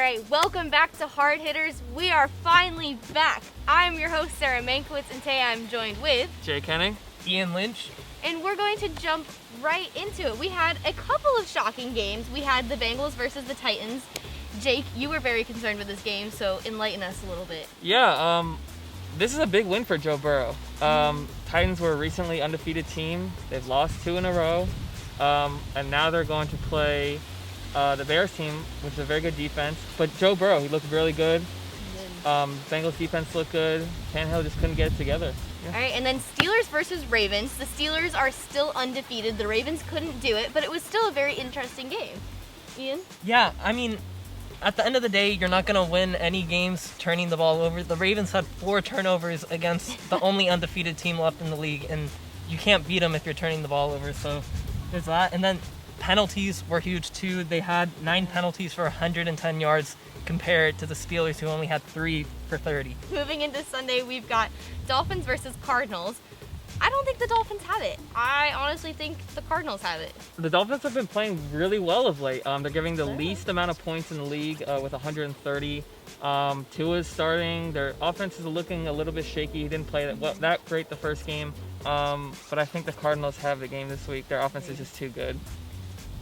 right, welcome back to Hard Hitters. We are finally back. I'm your host, Sarah Mankowitz, and today I'm joined with Henning, Lynch, and we're going to jump right into it. We had a couple of shocking games. We had the Bengals versus the Titans. Jake, you were very concerned with this game, so enlighten us a little bit. Yeah, this is a big win for Joe Burrow. Titans were a recently undefeated team. They've lost 2 in a row, and now they're going to play the Bears team, which is a very good defense. But Joe Burrow, he looked really good. Bengals defense looked good. Tannehill just couldn't get it together. Yeah. All right, and then Steelers versus Ravens. The Steelers are still undefeated. The Ravens couldn't do it, but it was still a very interesting game. Ian? Yeah, I mean, at the end of the day, you're not going to win any games turning the ball over. The Ravens had 4 turnovers against the only undefeated team left in the league, and you can't beat them if you're turning the ball over. So there's that. And then penalties were huge, too. They had 9 penalties for 110 yards compared to the Steelers, who only had 3 for 30. Moving into Sunday, we've got Dolphins versus Cardinals. I don't think the Dolphins have it. I honestly think the Cardinals have it. The Dolphins have been playing really well of late. They're giving the least amount of points in the league with 130. Tua's starting. Their offense is looking a little bit shaky. He didn't play that great the first game. But I think the Cardinals have the game this week. Their offense is just too good.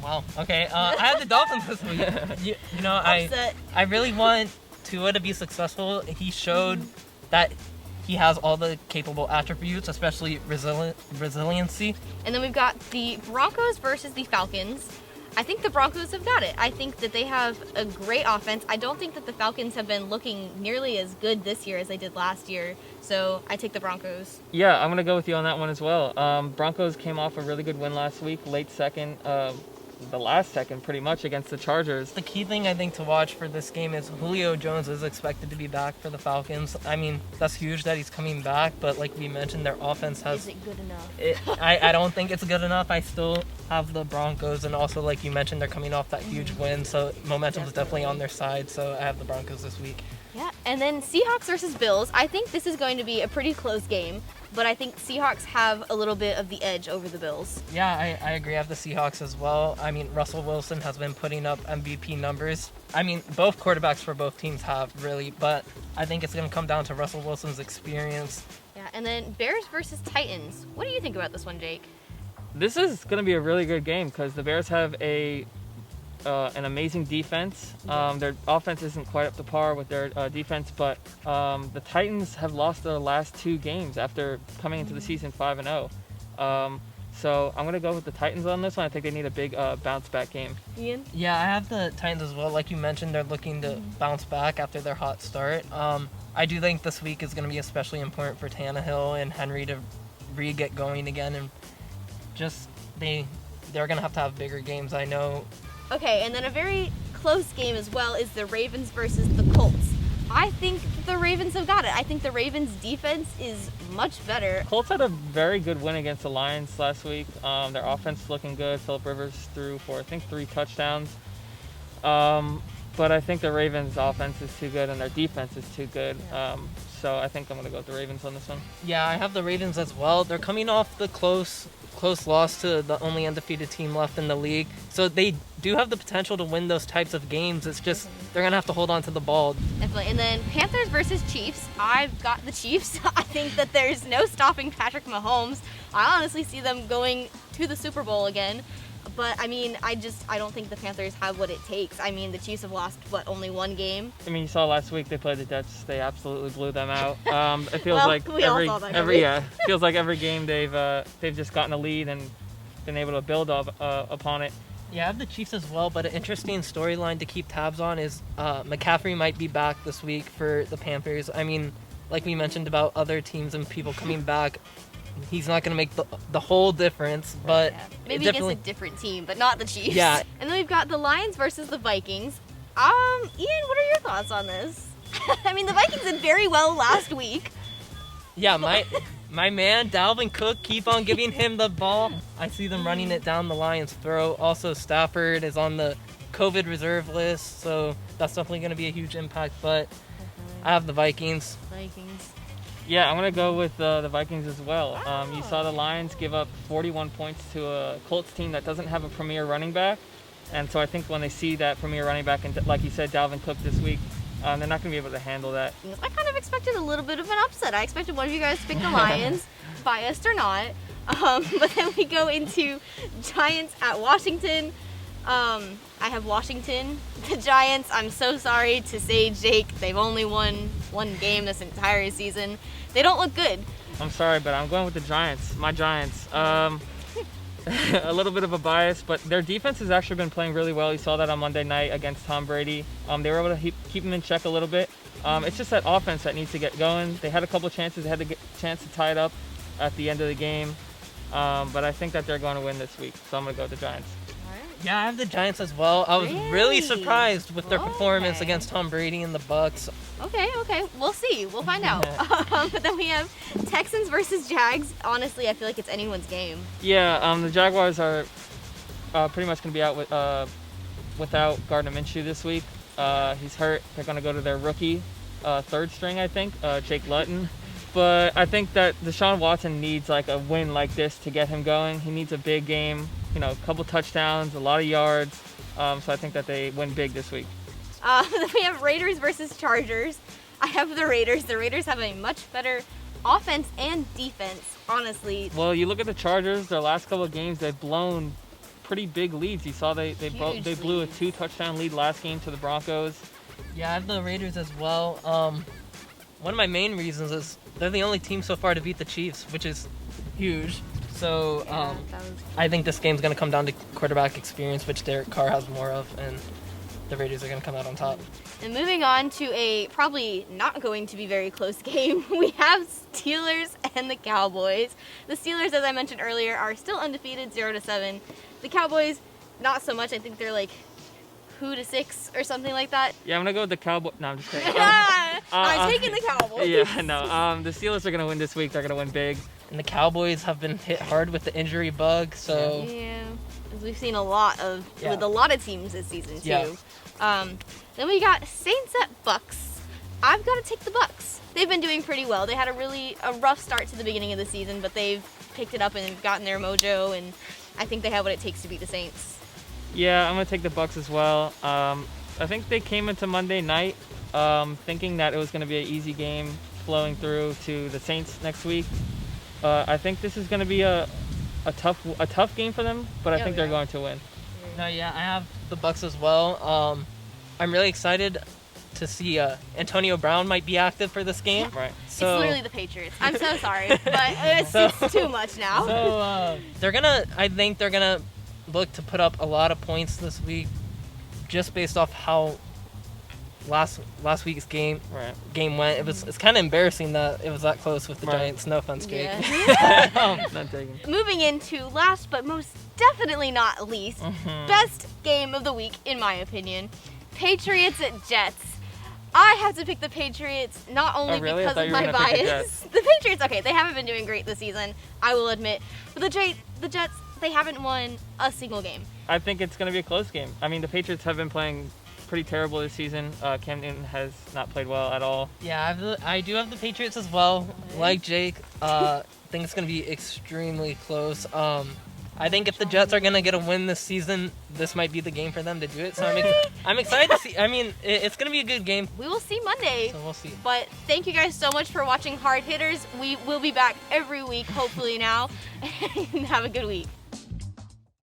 Wow. Okay. I had the Dolphins this week. I really want Tua to be successful. He showed that he has all the capable attributes, especially resiliency. And then we've got the Broncos versus the Falcons. I think the Broncos have got it. I think that they have a great offense. I don't think that the Falcons have been looking nearly as good this year as they did last year. So I take the Broncos. Yeah, I'm going to go with you on that one as well. Broncos came off a really good win last week, late second. The last second pretty much against the Chargers. The key thing I think to watch for this game is Julio Jones is expected to be back for the Falcons. I mean, that's huge that he's coming back, but like we mentioned, their offense has... Is it good enough? I don't think it's good enough. I still have the Broncos, and also like you mentioned, they're coming off that huge win, so momentum is definitely on their side, so I have the Broncos this week. Yeah, and then Seahawks versus Bills. I think this is going to be a pretty close game, but I think Seahawks have a little bit of the edge over the Bills. Yeah, I agree. I have the Seahawks as well. I mean, Russell Wilson has been putting up MVP numbers. I mean, both quarterbacks for both teams have, really, but I think it's going to come down to Russell Wilson's experience. Yeah, and then Bears versus Titans. What do you think about this one, Jake? This is going to be a really good game because the Bears have an amazing defense. Their offense isn't quite up to par with their defense, but the Titans have lost their last 2 games after coming into the season 5-0. So I'm going to go with the Titans on this one. I think they need a big bounce-back game. Ian? Yeah, I have the Titans as well. Like you mentioned, they're looking to bounce back after their hot start. I do think this week is going to be especially important for Tannehill and Henry to get going again, and just they're going to have bigger games, I know. Okay, and then a very close game as well is the Ravens versus the Colts. I think the Ravens have got it. I think the Ravens' defense is much better. Colts had a very good win against the Lions last week. Their offense is looking good. Phillip Rivers threw for, I think, 3 touchdowns. But I think the Ravens' offense is too good and their defense is too good. So I think I'm going to go with the Ravens on this one. Yeah, I have the Ravens as well. They're coming off the close loss to the only undefeated team left in the league. So they do have the potential to win those types of games. It's just they're going to have to hold on to the ball. Definitely. And then Panthers versus Chiefs. I've got the Chiefs. I think that there's no stopping Patrick Mahomes. I honestly see them going to the Super Bowl again. But, I mean, I don't think the Panthers have what it takes. I mean, the Chiefs have lost, only 1 game? I mean, you saw last week they played the Jets. They absolutely blew them out. It feels well, like feels like every game they've just gotten a lead and been able to build upon it. Yeah, I have the Chiefs as well, but an interesting storyline to keep tabs on is McCaffrey might be back this week for the Panthers. I mean, like we mentioned about other teams and people coming back, he's not going to make the whole difference, but maybe against a different team, but not the Chiefs. Yeah. And then we've got the Lions versus the Vikings. Ian, what are your thoughts on this? I mean, the Vikings did very well last week. Yeah, my man Dalvin Cook, keep on giving him the ball. I see them running it down the Lions' throat. Also, Stafford is on the COVID reserve list, so that's definitely going to be a huge impact. But I have the Vikings. Yeah, I'm going to go with the Vikings as well. You saw the Lions give up 41 points to a Colts team that doesn't have a premier running back. And so I think when they see that premier running back, and like you said, Dalvin Cook this week, they're not going to be able to handle that. I kind of expected a little bit of an upset. I expected one of you guys to pick the Lions, biased or not. But then we go into Giants at Washington. I have Washington. The Giants, I'm so sorry to say, Jake, they've only won one game this entire season. They don't look good. I'm sorry, but I'm going with the Giants. My Giants. A little bit of a bias, but their defense has actually been playing really well. You saw that on Monday night against Tom Brady. They were able to keep him in check a little bit. It's just that offense that needs to get going. They had a couple chances. They had a chance to tie it up at the end of the game. But I think that they're going to win this week, so I'm going to go with the Giants. Yeah, I have the Giants as well. I was really surprised with their performance against Tom Brady and the Bucs. Okay. We'll see. We'll find out. But then we have Texans versus Jags. Honestly, I feel like it's anyone's game. Yeah, the Jaguars are pretty much going to be out without Gardner Minshew this week. He's hurt. They're going to go to their rookie, third string, I think, Jake Luton. But I think that Deshaun Watson needs like a win like this to get him going. He needs a big game, a couple touchdowns, a lot of yards. So I think that they win big this week. Then we have Raiders versus Chargers. I have the Raiders. The Raiders have a much better offense and defense, honestly. Well, you look at the Chargers, their last couple of games, they've blown pretty big leads. You saw they blew a 2-touchdown lead last game to the Broncos. Yeah, I have the Raiders as well. One of my main reasons is they're the only team so far to beat the Chiefs, which is huge. So I think this game's going to come down to quarterback experience, which Derek Carr has more of, and the Raiders are going to come out on top. And moving on to a probably not going to be very close game, we have Steelers and the Cowboys. The Steelers, as I mentioned earlier, are still undefeated, 0-7. The Cowboys, not so much. I think they're like 2-6 or something like that. Yeah, I'm going to go with the Cowboys. No, I'm just kidding. I'm taking the Cowboys. Yeah, no. The Steelers are going to win this week. They're going to win big. And the Cowboys have been hit hard with the injury bug, so... Yeah, as we've seen a lot of, with a lot of teams this season, too. Yeah. Then we got Saints at Bucks. I've got to take the Bucks. They've been doing pretty well. They had a rough start to the beginning of the season, but they've picked it up and gotten their mojo, and I think they have what it takes to beat the Saints. Yeah, I'm going to take the Bucks as well. I think they came into Monday night thinking that it was going to be an easy game flowing through to the Saints next week. I think this is going to be a tough game for them, but I think they're going to win. No, yeah, I have the Bucks as well. I'm really excited to see Antonio Brown might be active for this game. Right. So, it's literally the Patriots. I'm so sorry, but it's too much now. So I think they're gonna look to put up a lot of points this week, just based off how last week's game went. It's kind of embarrassing that it was that close with the Giants. No offense, Jake. Yeah. Not taking. Moving into last but most definitely not least, best game of the week in my opinion, Patriots at Jets. I have to pick the Patriots not only because of my bias. The Patriots, okay, they haven't been doing great this season, I will admit. But the Jets, they haven't won a single game. I think it's going to be a close game. I mean, the Patriots have been playing pretty terrible this season. Cam Newton has not played well at all. Yeah, I do have the Patriots as well. Like Jake, I think it's going to be extremely close. I think if the Jets are going to get a win this season, this might be the game for them to do it. So I'm excited to see. I mean, it's going to be a good game. We will see Monday. So we'll see. But thank you guys so much for watching Hard Hitters. We will be back every week, hopefully now. And have a good week.